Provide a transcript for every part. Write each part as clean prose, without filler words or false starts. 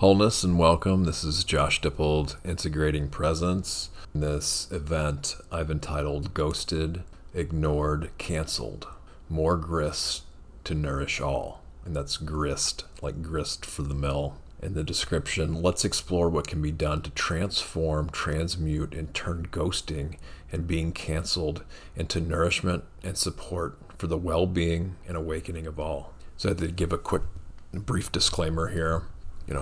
Wholeness and welcome. This is Josh Dippold, Integrating Presence. In this event, I've entitled Ghosted, Ignored, Canceled. More Grist to Nourish All. And that's grist, like grist for the mill. In the description, let's explore what can be done to transform, transmute, and turn ghosting and being canceled into nourishment and support for the well-being and awakening of all. So I had to give a quick, brief disclaimer here.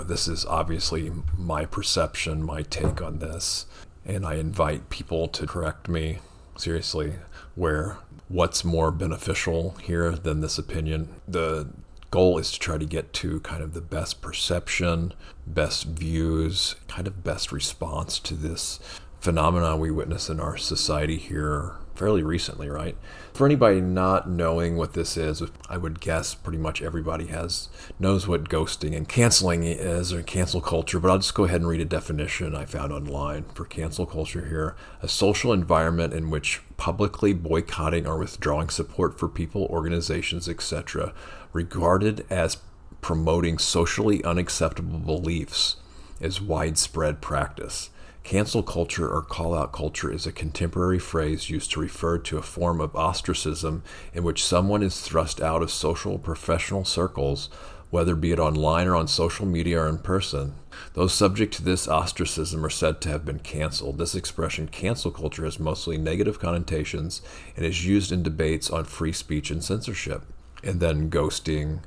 This is obviously my perception, my take on this, and I invite people to correct me seriously where what's more beneficial here than this opinion. The goal is to try to get to kind of the best perception, best views, kind of best response to this phenomenon we witness in our society here fairly recently, right? For anybody not knowing what this is, I would guess pretty much everybody knows what ghosting and canceling is, or cancel culture, but I'll just go ahead and read a definition I found online for cancel culture here. A social environment in which publicly boycotting or withdrawing support for people, organizations, etc., regarded as promoting socially unacceptable beliefs is widespread practice. Cancel culture or call-out culture is a contemporary phrase used to refer to a form of ostracism in which someone is thrust out of social or professional circles, whether be it online or on social media or in person. Those subject to this ostracism are said to have been canceled. This expression, cancel culture, has mostly negative connotations and is used in debates on free speech and censorship. And then ghosting,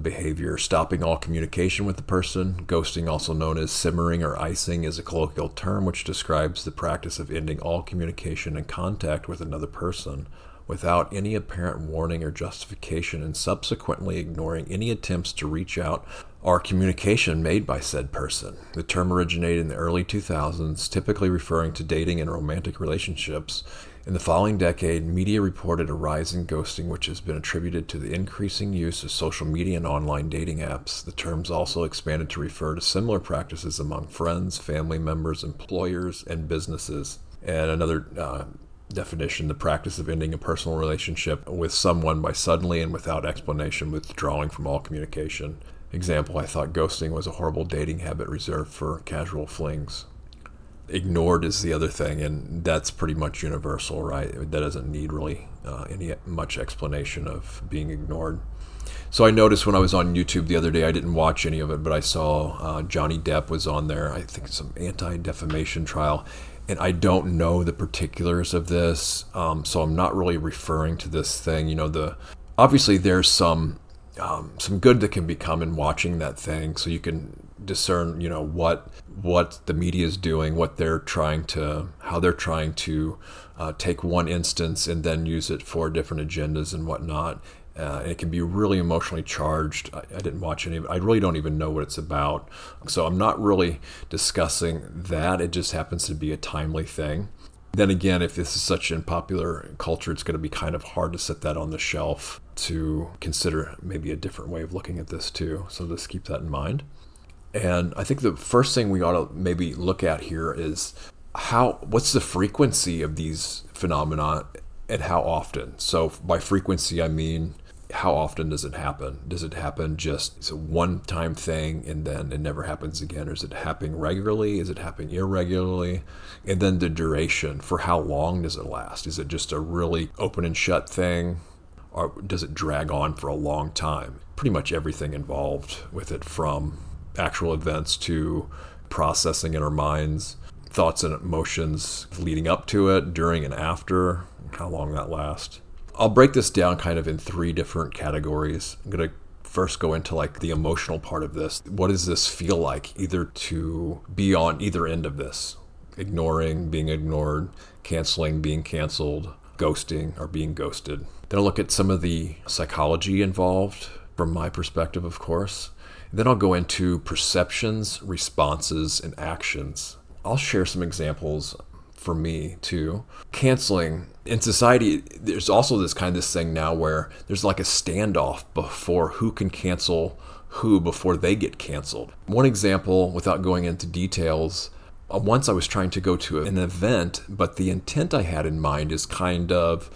behavior, stopping all communication with the person. Ghosting, also known as simmering or icing, is a colloquial term which describes the practice of ending all communication and contact with another person without any apparent warning or justification, and subsequently ignoring any attempts to reach out or communication made by said person. The term originated in the early 2000s, typically referring to dating and romantic relationships. In the following decade, media reported a rise in ghosting, which has been attributed to the increasing use of social media and online dating apps. The terms also expanded to refer to similar practices among friends, family members, employers, and businesses. And another definition, the practice of ending a personal relationship with someone by suddenly and without explanation withdrawing from all communication. Example, I thought ghosting was a horrible dating habit reserved for casual flings. Ignored is the other thing, and that's pretty much universal, right? That doesn't need really any much explanation of being ignored. So I noticed when I was on YouTube the other day, I didn't watch any of it, but I saw Johnny Depp was on there. I think it's some anti-defamation trial, and I don't know the particulars of this, so I'm not really referring to this thing. Obviously there's some good that can become in watching that thing, so you can discern, what the media is doing, how they're trying to take one instance and then use it for different agendas and whatnot. And it can be really emotionally charged. I didn't watch any of it. I really don't even know what it's about. So I'm not really discussing that. It just happens to be a timely thing. Then again, if this is such in popular culture, it's going to be kind of hard to set that on the shelf to consider maybe a different way of looking at this too. So just keep that in mind. And I think the first thing we ought to maybe look at here is what's the frequency of these phenomena and how often? So by frequency, I mean, how often does it happen? Does it happen just it's a one-time thing and then it never happens again? Or is it happening regularly? Is it happening irregularly? And then the duration, for how long does it last? Is it just a really open and shut thing? Or does it drag on for a long time? Pretty much everything involved with it, from actual events to processing in our minds, thoughts and emotions leading up to it, during and after, how long that lasts. I'll break this down kind of in three different categories. I'm going to first go into like the emotional part of this. What does this feel like, either to be on either end of this? Ignoring, being ignored, canceling, being canceled, ghosting, or being ghosted. Then I'll look at some of the psychology involved from my perspective, of course. Then I'll go into perceptions, responses, and actions. I'll share some examples for me too. Canceling. In society, there's also this thing now where there's like a standoff before who can cancel who before they get canceled. One example, without going into details, once I was trying to go to an event, but the intent I had in mind is kind of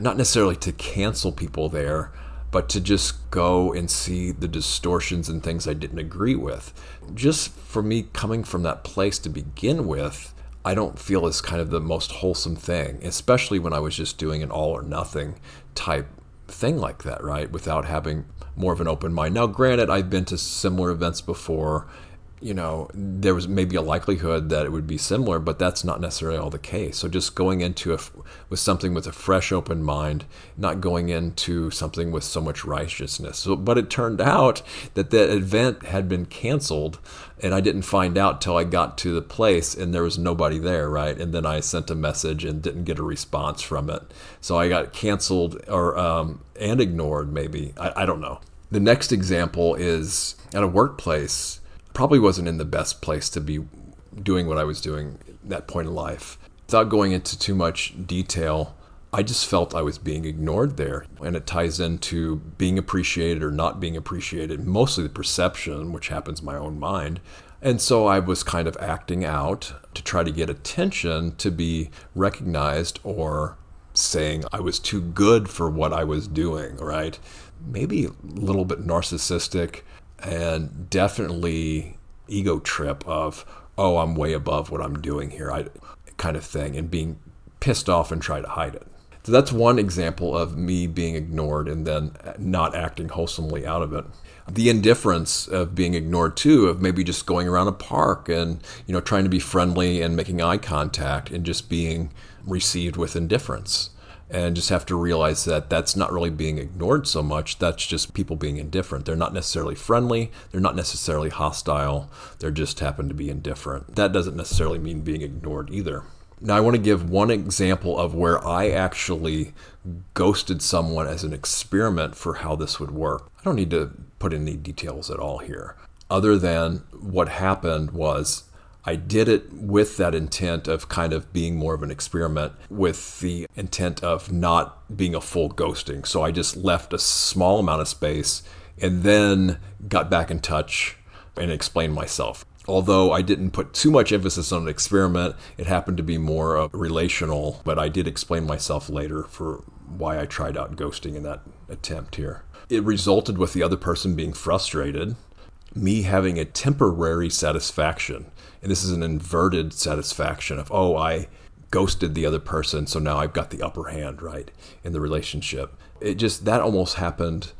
not necessarily to cancel people there, but to just go and see the distortions and things I didn't agree with. Just for me coming from that place to begin with, I don't feel is kind of the most wholesome thing, especially when I was just doing an all or nothing type thing like that, right? Without having more of an open mind. Now, granted, I've been to similar events before. There was maybe a likelihood that it would be similar, but that's not necessarily all the case. So just going into with something with a fresh, open mind, not going into something with so much righteousness. But it turned out that the event had been canceled, and I didn't find out till I got to the place, and there was nobody there, right? And then I sent a message and didn't get a response from it. So I got canceled and ignored, maybe. I don't know. The next example is at a workplace. Probably wasn't in the best place to be doing what I was doing at that point in life. Without going into too much detail, I just felt I was being ignored there. And it ties into being appreciated or not being appreciated, mostly the perception, which happens in my own mind. And so I was kind of acting out to try to get attention, to be recognized, or saying I was too good for what I was doing, right? Maybe a little bit narcissistic, and definitely ego trip of, oh, I'm way above what I'm doing here, kind of thing, and being pissed off and try to hide it. So that's one example of me being ignored and then not acting wholesomely out of it. The indifference of being ignored too, of maybe just going around a park and trying to be friendly and making eye contact and just being received with indifference. And just have to realize that that's not really being ignored so much. That's just people being indifferent. They're not necessarily friendly. They're not necessarily hostile. They just happen to be indifferent. That doesn't necessarily mean being ignored either. Now, I want to give one example of where I actually ghosted someone as an experiment for how this would work. I don't need to put any details at all here, other than what happened was I did it with that intent of kind of being more of an experiment, with the intent of not being a full ghosting. So I just left a small amount of space and then got back in touch and explained myself. Although I didn't put too much emphasis on an experiment, it happened to be more relational, but I did explain myself later for why I tried out ghosting in that attempt here. It resulted with the other person being frustrated, me having a temporary satisfaction. And this is an inverted satisfaction of, oh, I ghosted the other person, so now I've got the upper hand, right, in the relationship. That almost happened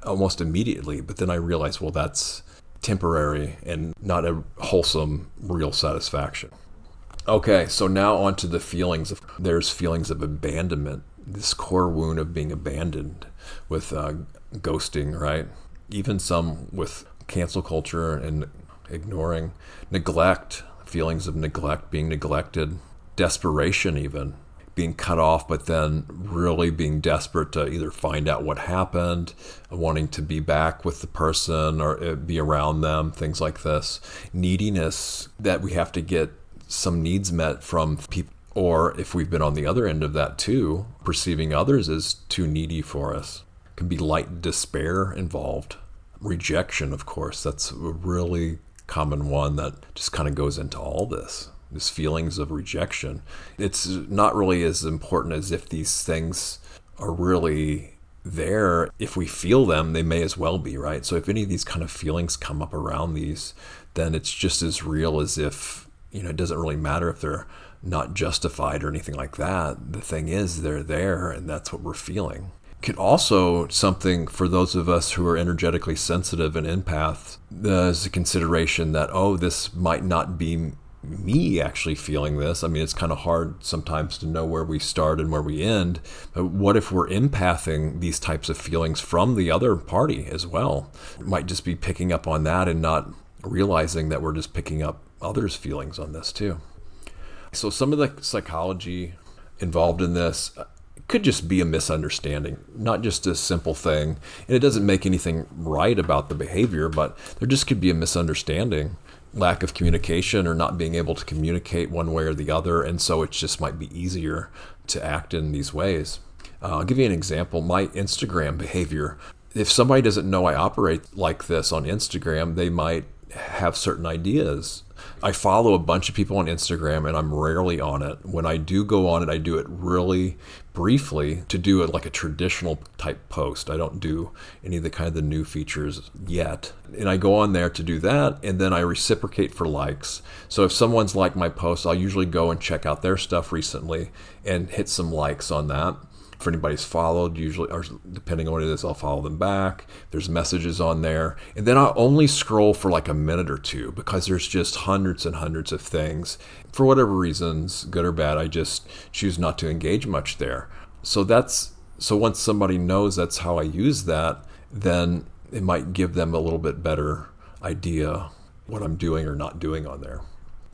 almost immediately, but then I realized, well, that's temporary and not a wholesome, real satisfaction. Okay, so now on to the feelings. There's feelings of abandonment, this core wound of being abandoned with ghosting, right? Even some with cancel culture and ignoring, neglect, feelings of neglect, being neglected, desperation even, being cut off, but then really being desperate to either find out what happened, wanting to be back with the person or be around them, things like this. Neediness, that we have to get some needs met from people, or if we've been on the other end of that too, perceiving others as too needy for us. Can be light despair involved. Rejection, of course, that's a really common one that just kind of goes into all this feelings of rejection. It's not really as important as if these things are really there. If we feel them, they may as well be, right? So if any of these kind of feelings come up around these, then it's just as real as if, it doesn't really matter if they're not justified or anything like that. The thing is, they're there, and that's what we're feeling. Could also, something for those of us who are energetically sensitive and empaths, there's a consideration that, oh, this might not be me actually feeling this. I mean, it's kind of hard sometimes to know where we start and where we end. But what if we're empathing these types of feelings from the other party as well? We might just be picking up on that and not realizing that we're just picking up others' feelings on this too. So some of the psychology involved in this could just be a misunderstanding, not just a simple thing. And it doesn't make anything right about the behavior, but there just could be a misunderstanding, lack of communication or not being able to communicate one way or the other. And so it just might be easier to act in these ways. I'll give you an example. My Instagram behavior. If somebody doesn't know I operate like this on Instagram, they might have certain ideas I follow a bunch of people on Instagram and I'm rarely on it. When I do go on it, I do it really briefly to do it like a traditional type post. I don't do any of the new features yet. And I go on there to do that, and then I reciprocate for likes. So if someone's liked my post, I'll usually go and check out their stuff recently and hit some likes on that. If anybody's followed, usually, or depending on what it is, I'll follow them back. There's messages on there. And then I'll only scroll for like a minute or two because there's just hundreds and hundreds of things. For whatever reasons, good or bad, I just choose not to engage much there. So once somebody knows that's how I use that, then it might give them a little bit better idea what I'm doing or not doing on there.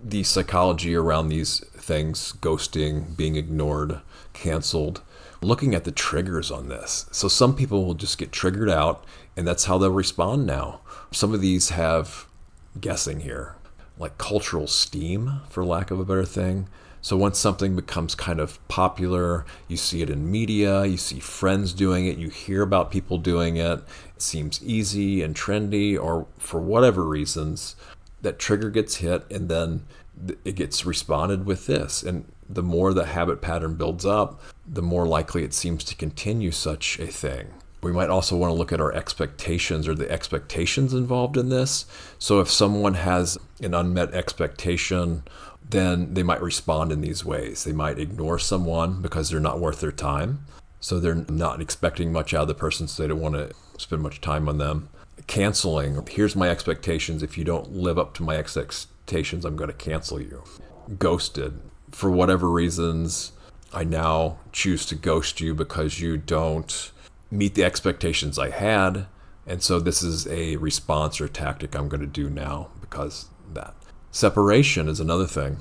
The psychology around these things, ghosting, being ignored, canceled, looking at the triggers on this. So some people will just get triggered out, and that's how they'll respond now. Some of these have, guessing here, like cultural steam, for lack of a better thing. So once something becomes kind of popular, you see it in media, you see friends doing it, you hear about people doing it, it seems easy and trendy, or for whatever reasons, that trigger gets hit, and then it gets responded with this. And the more the habit pattern builds up, the more likely it seems to continue such a thing. We might also want to look at our expectations or the expectations involved in this. So if someone has an unmet expectation, then they might respond in these ways. They might ignore someone because they're not worth their time. So they're not expecting much out of the person, so they don't want to spend much time on them. Canceling, here's my expectations. If you don't live up to my expectations, I'm going to cancel you. Ghosted, for whatever reasons, I now choose to ghost you because you don't meet the expectations I had. And so this is a response or tactic I'm going to do now because of that. Separation is another thing.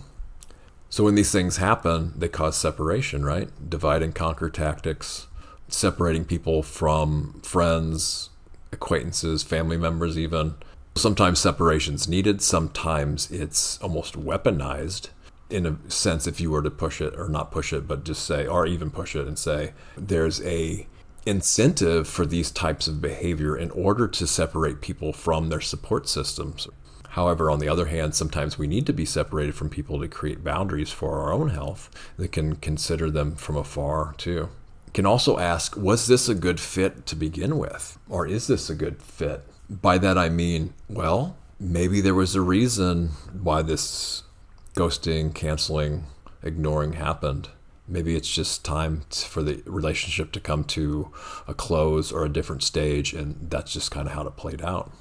So when these things happen, they cause separation, right? Divide and conquer tactics, separating people from friends, acquaintances, family members even. Sometimes separation's needed. Sometimes it's almost weaponized. In a sense, if you were to push it, or not push it, but just say, or even push it and say, there's a incentive for these types of behavior in order to separate people from their support systems. However, on the other hand, sometimes we need to be separated from people to create boundaries for our own health. They can consider them from afar too. Can also ask, was this a good fit to begin with? Or is this a good fit? By that I mean, well, maybe there was a reason why this ghosting, canceling, ignoring happened. Maybe it's just time for the relationship to come to a close or a different stage, and that's just kind of how it played out.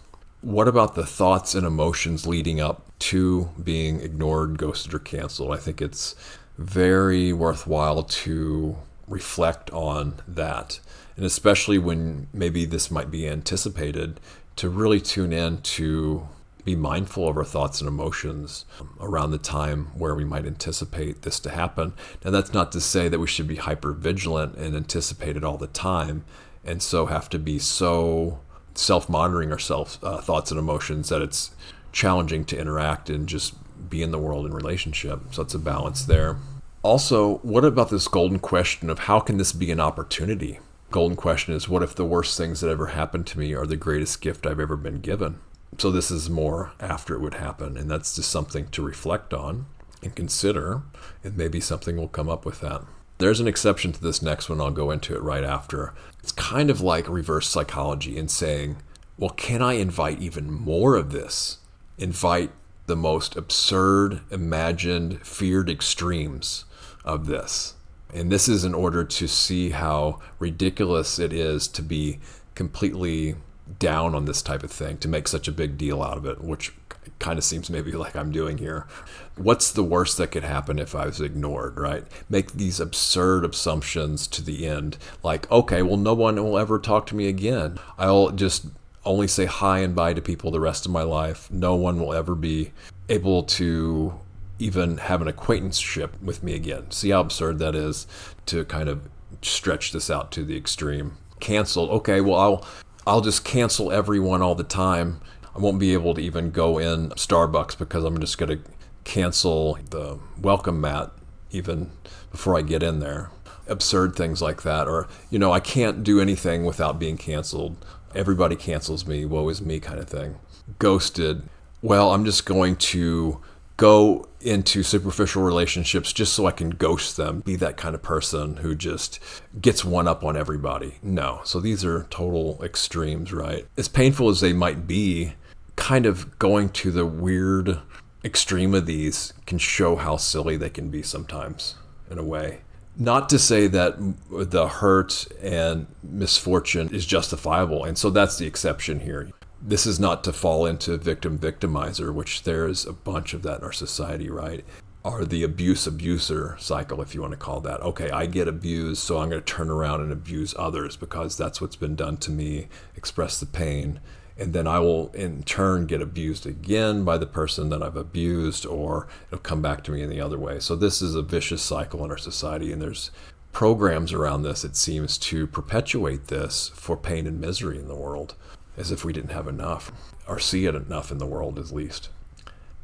What about the thoughts and emotions leading up to being ignored, ghosted, or canceled? I think it's very worthwhile to reflect on that, and especially when maybe this might be anticipated, to really tune in to be mindful of our thoughts and emotions around the time where we might anticipate this to happen. Now, that's not to say that we should be hyper vigilant and anticipate it all the time, and so have to be so self-monitoring our thoughts and emotions that it's challenging to interact and just be in the world in relationship. So it's a balance there. Also, what about this golden question of how can this be an opportunity? Golden question is, what if the worst things that ever happened to me are the greatest gift I've ever been given? So this is more after it would happen, and that's just something to reflect on and consider, and maybe something will come up with that. There's an exception to this next one. I'll go into it right after. It's kind of like reverse psychology in saying, well, can I invite even more of this? Invite the most absurd, imagined, feared extremes of this. And this is in order to see how ridiculous it is to be completely down on this type of thing, to make such a big deal out of it, which kind of seems maybe like I'm doing here. What's the worst that could happen if I was ignored, right? Make these absurd assumptions to the end, like, okay, well, no one will ever talk to me again. I'll just only say hi and bye to people the rest of my life. No one will ever be able to even have an acquaintanceship with me again. See how absurd that is, to kind of stretch this out to the extreme. Canceled. Okay, well, I'll just cancel everyone all the time. I won't be able to even go in Starbucks because I'm just going to cancel the welcome mat even before I get in there. Absurd things like that. Or, I can't do anything without being canceled. Everybody cancels me. Woe is me kind of thing. Ghosted. Well, I'm just going to go into superficial relationships just so I can ghost them, be that kind of person who just gets one up on everybody. No. So these are total extremes, right? As painful as they might be, kind of going to the weird extreme of these can show how silly they can be sometimes, in a way. Not to say that the hurt and misfortune is justifiable, and so that's the exception here. This is not to fall into victim-victimizer, which there's a bunch of that in our society, right? Or the abuse-abuser cycle, if you want to call that. Okay, I get abused, so I'm going to turn around and abuse others because that's what's been done to me, express the pain, and then I will in turn get abused again by the person that I've abused, or it'll come back to me in the other way. So this is a vicious cycle in our society, and there's programs around this, it seems, to perpetuate this for pain and misery in the world, as if we didn't have enough, or see it enough in the world at least.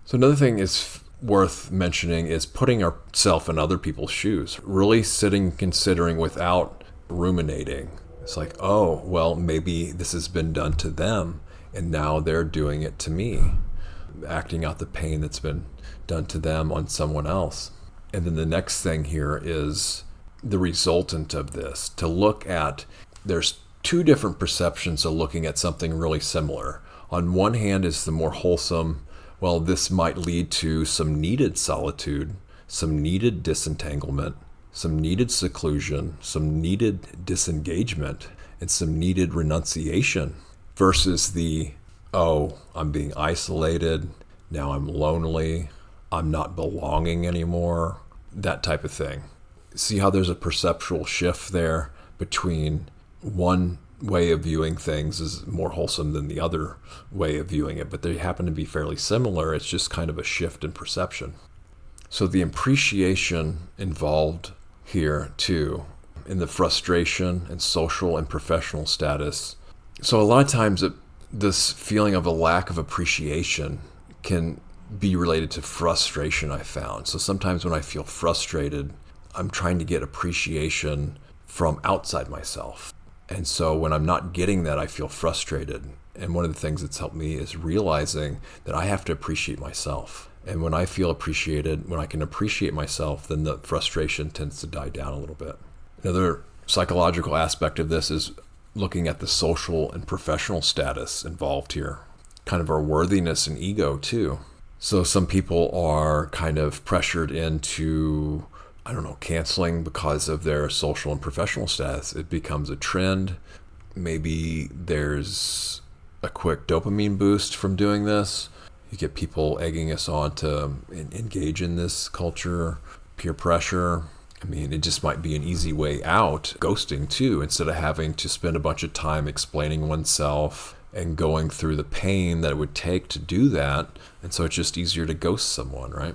So another thing is worth mentioning is putting ourselves in other people's shoes, really sitting, considering without ruminating. It's like, oh, well, maybe this has been done to them, and now they're doing it to me, acting out the pain that's been done to them on someone else. And then the next thing here is the resultant of this, to look at, there's two different perceptions of looking at something really similar. On one hand is the more wholesome, well, this might lead to some needed solitude, some needed disentanglement, some needed seclusion, some needed disengagement, and some needed renunciation, versus the, oh, I'm being isolated, now I'm lonely, I'm not belonging anymore, that type of thing. See how there's a perceptual shift there between one way of viewing things is more wholesome than the other way of viewing it, but they happen to be fairly similar. It's just kind of a shift in perception. So the appreciation involved here too, in the frustration and social and professional status. So a lot of times this feeling of a lack of appreciation can be related to frustration, I found. So sometimes when I feel frustrated, I'm trying to get appreciation from outside myself. And so when I'm not getting that, I feel frustrated. And one of the things that's helped me is realizing that I have to appreciate myself. And when I feel appreciated, when I can appreciate myself, then the frustration tends to die down a little bit. Another psychological aspect of this is looking at the social and professional status involved here, kind of our worthiness and ego too. So some people are kind of pressured into, canceling because of their social and professional status. It becomes a trend. Maybe there's a quick dopamine boost from doing this. You get people egging us on to engage in this culture, peer pressure. I mean, it just might be an easy way out, ghosting too, instead of having to spend a bunch of time explaining oneself and going through the pain that it would take to do that. And so it's just easier to ghost someone, right?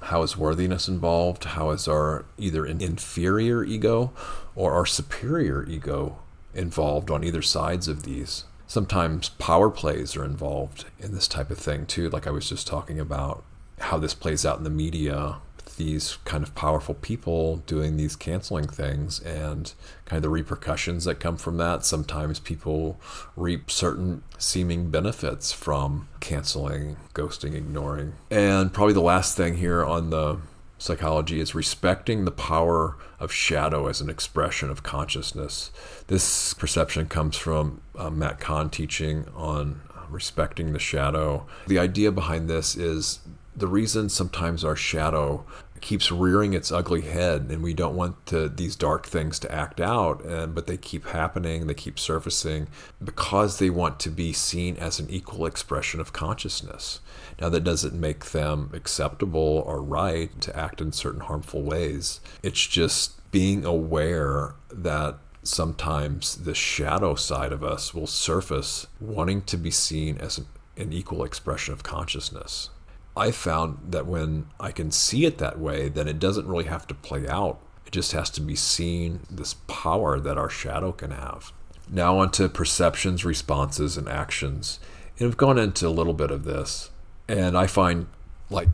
How is worthiness involved? How is our either an inferior ego or our superior ego involved on either sides of these? Sometimes power plays are involved in this type of thing too, like I was just talking about, how this plays out in the media, these kind of powerful people doing these canceling things and kind of the repercussions that come from that. Sometimes people reap certain seeming benefits from canceling, ghosting, ignoring. And probably the last thing here on the psychology is respecting the power of shadow as an expression of consciousness. This perception comes from Matt Kahn teaching on respecting the shadow. The idea behind this is the reason sometimes our shadow keeps rearing its ugly head and we don't want these dark things to act out, but they keep happening, they keep surfacing because they want to be seen as an equal expression of consciousness. Now that doesn't make them acceptable or right to act in certain harmful ways. It's just being aware that sometimes the shadow side of us will surface wanting to be seen as an equal expression of consciousness. I found that when I can see it that way, then it doesn't really have to play out. It just has to be seen, this power that our shadow can have. Now onto perceptions, responses, and actions. And I've gone into a little bit of this. And I find, like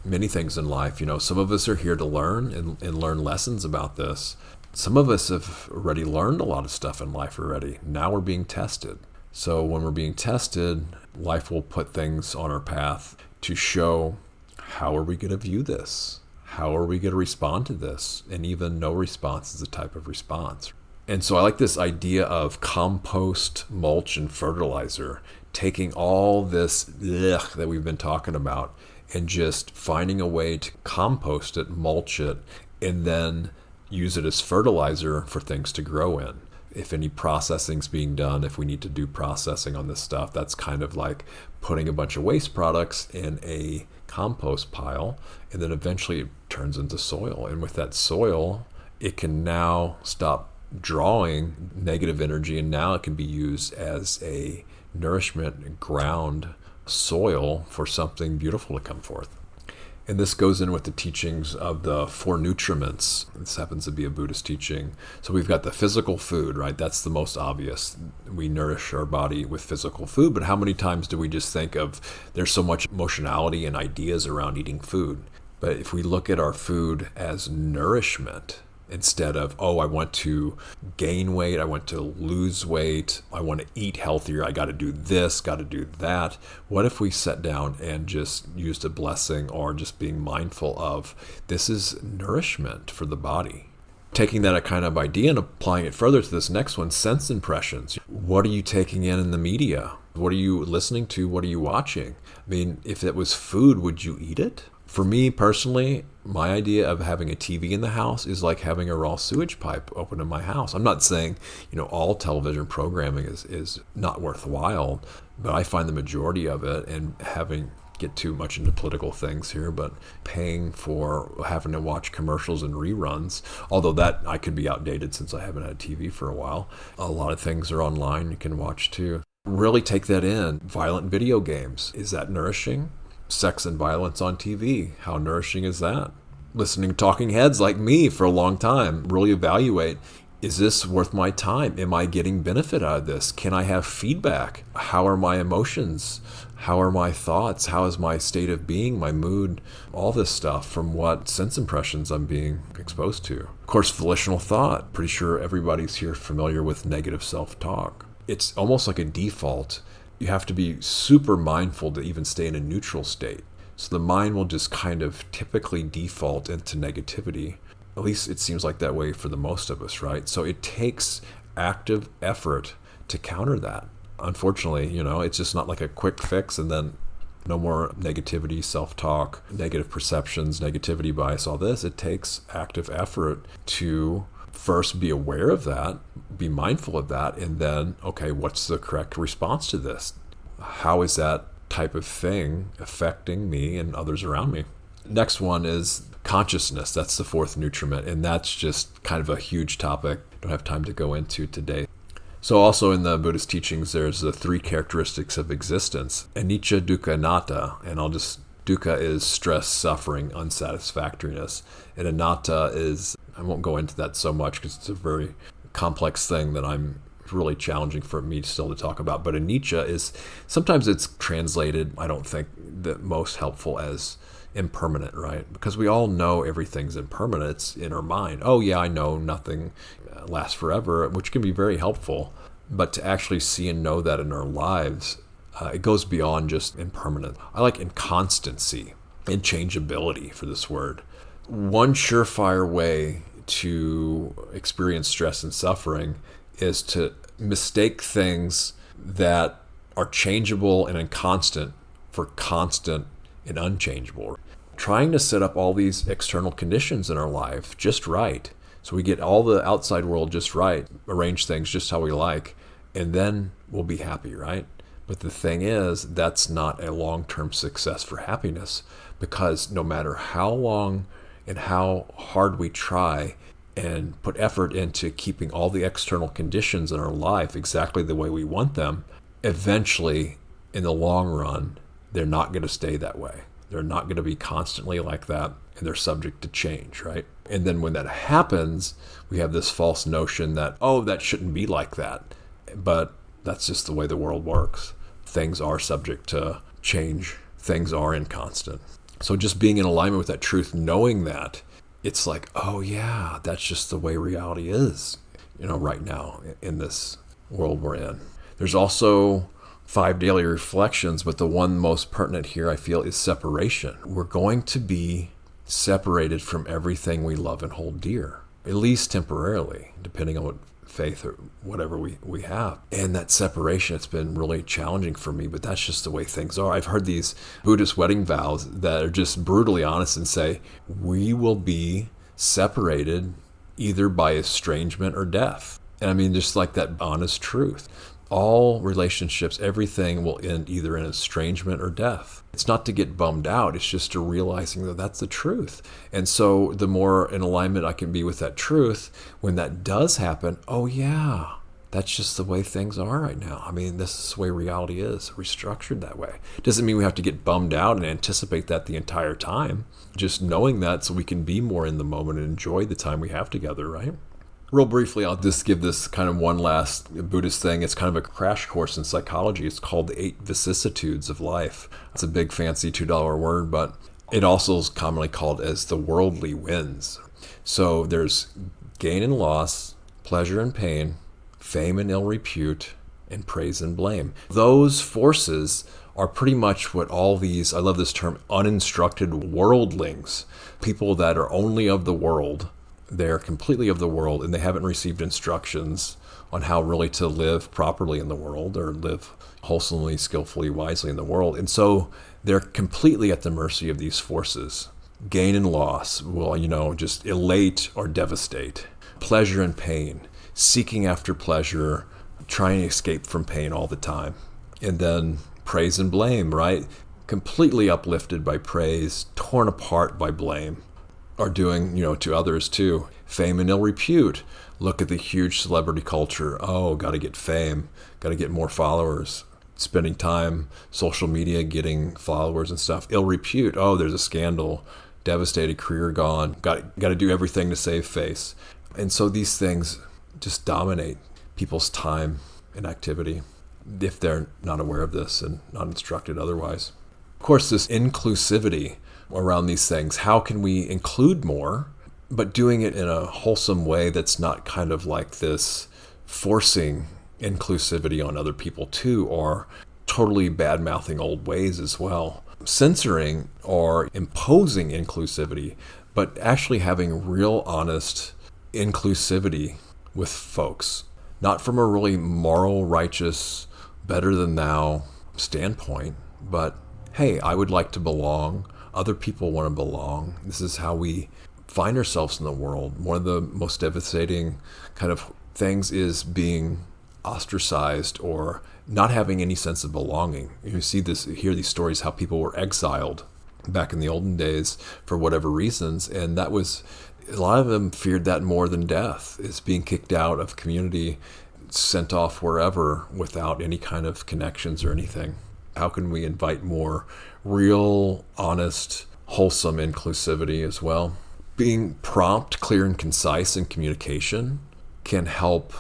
many things in life, some of us are here to learn and learn lessons about this. Some of us have already learned a lot of stuff in life already. Now we're being tested. So when we're being tested, life will put things on our path to show how are we going to view this? How are we going to respond to this? And even no response is a type of response. And so I like this idea of compost, mulch, and fertilizer, taking all this that we've been talking about and just finding a way to compost it, mulch it, and then use it as fertilizer for things to grow in. If any processing's being done, if we need to do processing on this stuff, that's kind of like putting a bunch of waste products in a compost pile, and then eventually it turns into soil. And with that soil, it can now stop drawing negative energy, and now it can be used as a nourishment ground soil for something beautiful to come forth. And this goes in with the teachings of the 4 nutriments. This happens to be a Buddhist teaching. So we've got the physical food, right? That's the most obvious. We nourish our body with physical food, but how many times do we just think of there's so much emotionality and ideas around eating food? But if we look at our food as nourishment, instead of, oh, I want to gain weight, I want to lose weight, I want to eat healthier, I got to do this, got to do that. What if we sat down and just used a blessing or just being mindful of this is nourishment for the body? Taking that kind of idea and applying it further to this next one, sense impressions. What are you taking in the media? What are you listening to? What are you watching? I mean, if it was food, would you eat it? For me personally, my idea of having a TV in the house is like having a raw sewage pipe open in my house. I'm not saying, all television programming is not worthwhile, but I find the majority of it, and get too much into political things here, but paying for having to watch commercials and reruns, although that I could be outdated since I haven't had TV for a while. A lot of things are online you can watch too. Really take that in. Violent video games, is that nourishing? Sex and violence on TV, how nourishing is that? Listening to talking heads like me for a long time, really evaluate, is this worth my time? Am I getting benefit out of this? Can I have feedback? How are my emotions? How are my thoughts? How is my state of being, my mood? All this stuff from what sense impressions I'm being exposed to. Of course, volitional thought. Pretty sure everybody's here familiar with negative self-talk. It's almost like a default. You have to be super mindful to even stay in a neutral state. So the mind will just kind of typically default into negativity. At least it seems like that way for the most of us, right? So it takes active effort to counter that. Unfortunately, it's just not like a quick fix and then no more negativity, self-talk, negative perceptions, negativity bias, all this. It takes active effort to first be aware of that, be mindful of that, and then, okay, what's the correct response to this? How is that type of thing affecting me and others around me? Next one is consciousness. That's the 4th nutriment, and that's just kind of a huge topic. Don't have time to go into today. So also in the Buddhist teachings, there's the 3 characteristics of existence: anicca, dukkha, anatta, and dukkha is stress, suffering, unsatisfactoriness, and anatta is, I won't go into that so much because it's a very complex thing that I'm really challenging for me still to talk about. But anicca is, sometimes it's translated, I don't think the most helpful, as impermanent, right? Because we all know everything's impermanent. It's in our mind. Oh yeah, I know nothing lasts forever, which can be very helpful. But to actually see and know that in our lives, it goes beyond just impermanent. I like inconstancy and changeability for this word. One surefire way to experience stress and suffering is to mistake things that are changeable and inconstant for constant and unchangeable. Trying to set up all these external conditions in our life just right, so we get all the outside world just right, arrange things just how we like, and then we'll be happy, right? But the thing is, that's not a long-term success for happiness, because no matter how long and how hard we try and put effort into keeping all the external conditions in our life exactly the way we want them, eventually, in the long run, they're not going to stay that way. They're not going to be constantly like that, and they're subject to change, right? And then when that happens, we have this false notion that, oh, that shouldn't be like that. But that's just the way the world works. Things are subject to change. Things are inconstant. So just being in alignment with that truth, knowing that, it's like, oh yeah, that's just the way reality is, right now in this world we're in. There's also 5 daily reflections, but the one most pertinent here I feel is separation. We're going to be separated from everything we love and hold dear, at least temporarily, depending on what faith or whatever we have. And that separation, it's been really challenging for me, but that's just the way things are. I've heard these Buddhist wedding vows that are just brutally honest and say, we will be separated either by estrangement or death. And I mean, just like that honest truth. All relationships, everything will end either in estrangement or death. It's not to get bummed out. It's just to realizing that that's the truth. And so the more in alignment I can be with that truth, when that does happen, oh yeah, that's just the way things are right now. I mean, this is the way reality is, restructured that way. Doesn't mean we have to get bummed out and anticipate that the entire time. Just knowing that so we can be more in the moment and enjoy the time we have together, right? Real briefly, I'll just give this kind of one last Buddhist thing. It's kind of a crash course in psychology. It's called the 8 Vicissitudes of life. It's a big fancy $2 word, but it also is commonly called as the worldly winds. So there's gain and loss, pleasure and pain, fame and ill repute, and praise and blame. Those forces are pretty much what all these, I love this term, uninstructed worldlings, people that are only of the world. They're completely of the world, and they haven't received instructions on how really to live properly in the world or live wholesomely, skillfully, wisely in the world. And so they're completely at the mercy of these forces. Gain and loss will, just elate or devastate. Pleasure and pain, seeking after pleasure, trying to escape from pain all the time. And then praise and blame, right? Completely uplifted by praise, torn apart by blame. Are doing, to others too. Fame and ill repute. Look at the huge celebrity culture. Oh, got to get fame, got to get more followers. Spending time, social media, getting followers and stuff. Ill repute. Oh, there's a scandal. Devastated career gone. Got to do everything to save face. And so these things just dominate people's time and activity if they're not aware of this and not instructed otherwise. Of course, this inclusivity around these things. How can we include more, but doing it in a wholesome way that's not kind of like this forcing inclusivity on other people too, or totally bad-mouthing old ways as well. Censoring or imposing inclusivity, but actually having real honest inclusivity with folks. Not from a really moral, righteous, better than thou standpoint, but hey, I would like to belong. Other people want to belong. This is how we find ourselves in the world. One of the most devastating kind of things is being ostracized or not having any sense of belonging. You hear these stories how people were exiled back in the olden days for whatever reasons, and that was, a lot of them feared that more than death, is being kicked out of community, sent off wherever without any kind of connections or anything. How can we invite more real, honest, wholesome inclusivity as well? Being prompt, clear, and concise in communication can help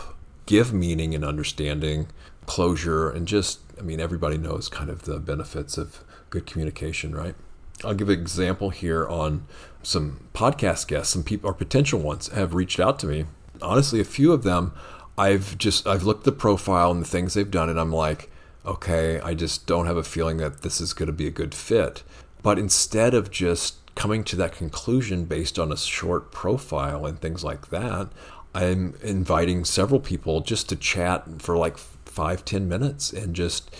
give meaning and understanding, closure, and everybody knows kind of the benefits of good communication, right? I'll give an example here on some podcast guests. Some people, or potential ones, have reached out to me. Honestly, a few of them, I've looked at the profile and the things they've done, and I'm like, okay, I just don't have a feeling that this is going to be a good fit. But instead of just coming to that conclusion based on a short profile and things like that, I'm inviting several people just to chat for like 5-10 minutes and just,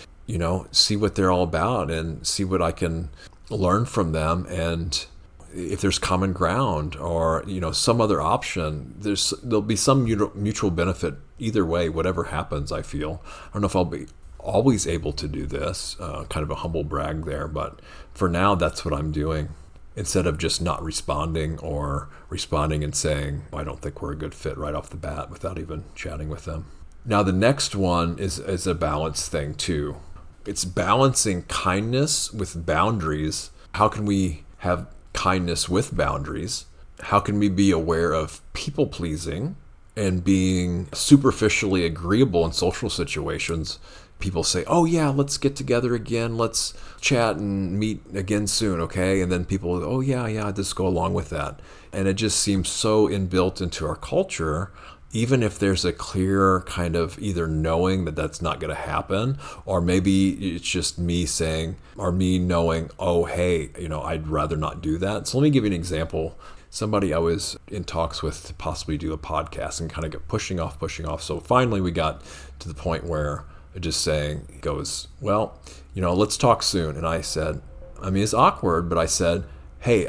see what they're all about and see what I can learn from them. And if there's common ground or, some other option, there'll be some mutual benefit either way, whatever happens, I feel. I don't know if I'll be always able to do this, kind of a humble brag there, but for now, that's what I'm doing. Instead of just not responding or responding and saying, I don't think we're a good fit right off the bat without even chatting with them. Now, the next one is a balance thing too. It's balancing kindness with boundaries. How can we have kindness with boundaries? How can we be aware of people pleasing and being superficially agreeable in social situations? People say, oh yeah, let's get together again. Let's chat and meet again soon, okay? And then people, oh yeah, just go along with that. And it just seems so inbuilt into our culture even if there's a clear kind of either knowing that that's not going to happen, or maybe it's just me saying, or me knowing, oh, hey, I'd rather not do that. So let me give you an example. Somebody I was in talks with to possibly do a podcast and kind of get pushing off. So finally we got to the point where just saying, goes, well, let's talk soon. And I said, it's awkward, but I said, hey,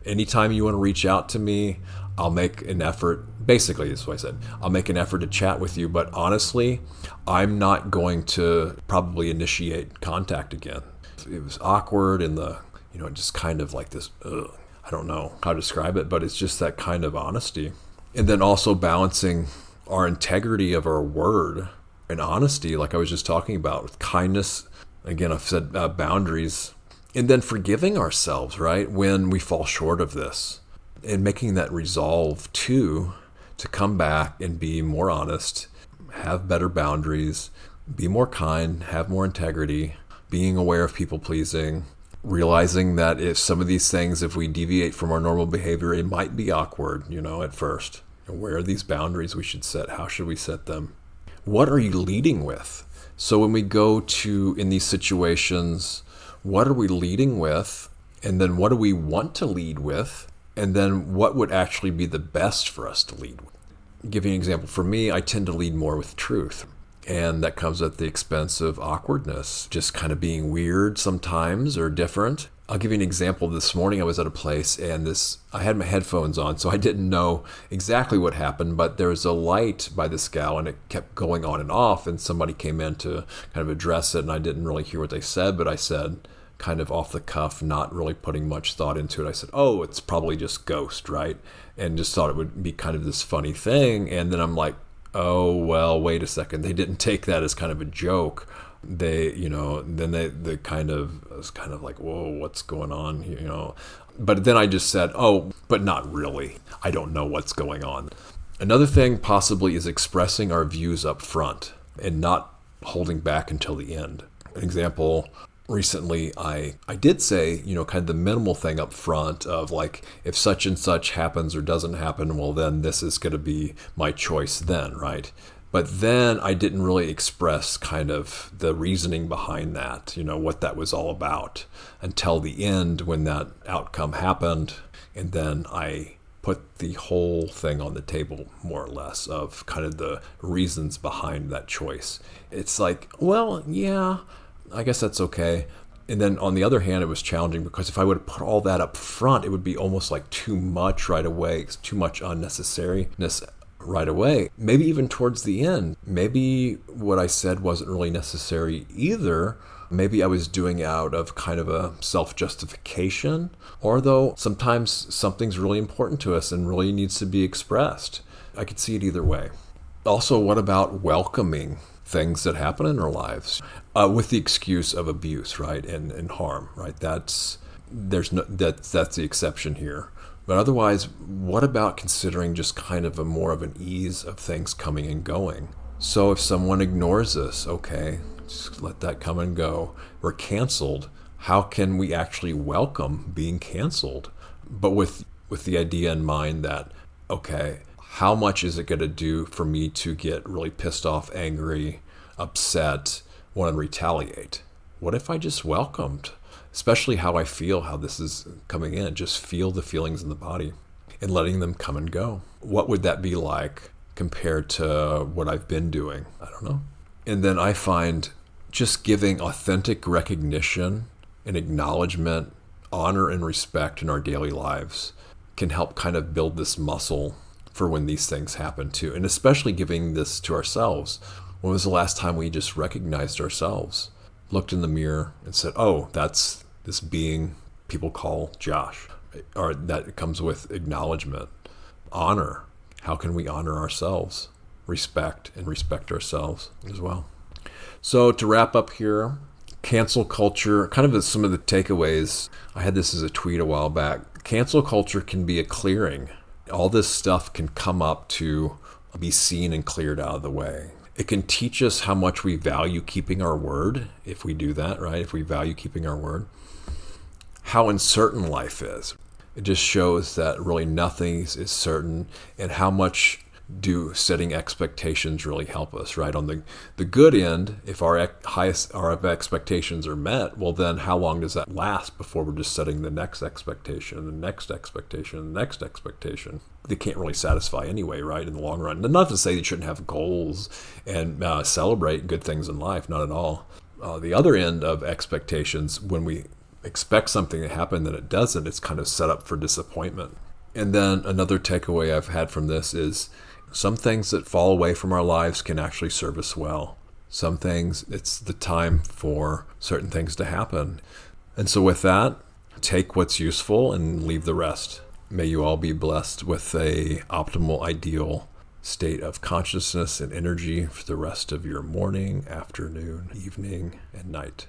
anytime you want to reach out to me, I'll make an effort. Basically, that's what I said. I'll make an effort to chat with you, but honestly, I'm not going to probably initiate contact again. It was awkward and just kind of like this, I don't know how to describe it, but it's just that kind of honesty. And then also balancing our integrity of our word and honesty, like I was just talking about, with kindness. Again, I've said boundaries. And then forgiving ourselves, right, when we fall short of this. And making that resolve to come back and be more honest, have better boundaries, be more kind, have more integrity, being aware of people pleasing, realizing that if some of these things, if we deviate from our normal behavior, it might be awkward, at first. Where are these boundaries we should set? How should we set them? What are you leading with? So when we go to, in these situations, what are we leading with? And then what do we want to lead with? And then what would actually be the best for us to lead with? Give you an example. For me, I tend to lead more with truth. And that comes at the expense of awkwardness, just kind of being weird sometimes or different. I'll give you an example. This morning I was at a place and I had my headphones on, so I didn't know exactly what happened, but there was a light by this gal and it kept going on and off, and somebody came in to kind of address it, and I didn't really hear what they said, but I said, kind of off the cuff, not really putting much thought into it, I said, oh, it's probably just ghost, right? And just thought it would be kind of this funny thing. And then I'm like, oh, well, wait a second. They didn't take that as kind of a joke. They, then they kind of, it was kind of like, whoa, what's going on here, But then I just said, oh, but not really. I don't know what's going on. Another thing possibly is expressing our views up front and not holding back until the end. An example, recently I did say, kind of the minimal thing up front of like, if such and such happens or doesn't happen, well, then this is going to be my choice then, right? But then I didn't really express kind of the reasoning behind that, what that was all about until the end when that outcome happened. And then I put the whole thing on the table, more or less, of kind of the reasons behind that choice. It's like, well, yeah, I guess that's okay. And then on the other hand, it was challenging because if I would have put all that up front, it would be almost like too much right away. It's too much unnecessariness right away. Maybe even towards the end. Maybe what I said wasn't really necessary either. Maybe I was doing out of kind of a self-justification, or though sometimes something's really important to us and really needs to be expressed. I could see it either way. Also, what about welcoming things that happen in our lives with the excuse of abuse, right, and harm, right? That's the exception here. But otherwise, what about considering just kind of a more of an ease of things coming and going? So if someone ignores us, okay, just let that come and go. We're canceled. How can we actually welcome being canceled? But with the idea in mind that, okay, how much is it going to do for me to get really pissed off, angry, upset, want to retaliate? What if I just welcomed, especially how I feel, how this is coming in, just feel the feelings in the body and letting them come and go? What would that be like compared to what I've been doing? I don't know. And then I find just giving authentic recognition and acknowledgement, honor and respect in our daily lives can help kind of build this muscle for when these things happen too. And especially giving this to ourselves. When was the last time we just recognized ourselves, looked in the mirror and said, oh, that's this being people call Josh? Or that comes with acknowledgement, honor. How can we honor ourselves? Respect ourselves as well. So to wrap up here, cancel culture, kind of some of the takeaways. I had this as a tweet a while back. Cancel culture can be a clearing. All this stuff can come up to be seen and cleared out of the way. It can teach us how much we value keeping our word, if we do that, right? If we value keeping our word. How uncertain life is. It just shows that really nothing is certain, and how much do setting expectations really help us, right? On the good end, if our expectations are met, well, then how long does that last before we're just setting the next expectation, the next expectation, the next expectation? They can't really satisfy anyway, right, in the long run. And not to say you shouldn't have goals and celebrate good things in life, not at all. The other end of expectations, when we expect something to happen and it doesn't, it's kind of set up for disappointment. And then another takeaway I've had from this is some things that fall away from our lives can actually serve us well. Some things, it's the time for certain things to happen. And so with that, take what's useful and leave the rest. May you all be blessed with a optimal, ideal state of consciousness and energy for the rest of your morning, afternoon, evening, and night.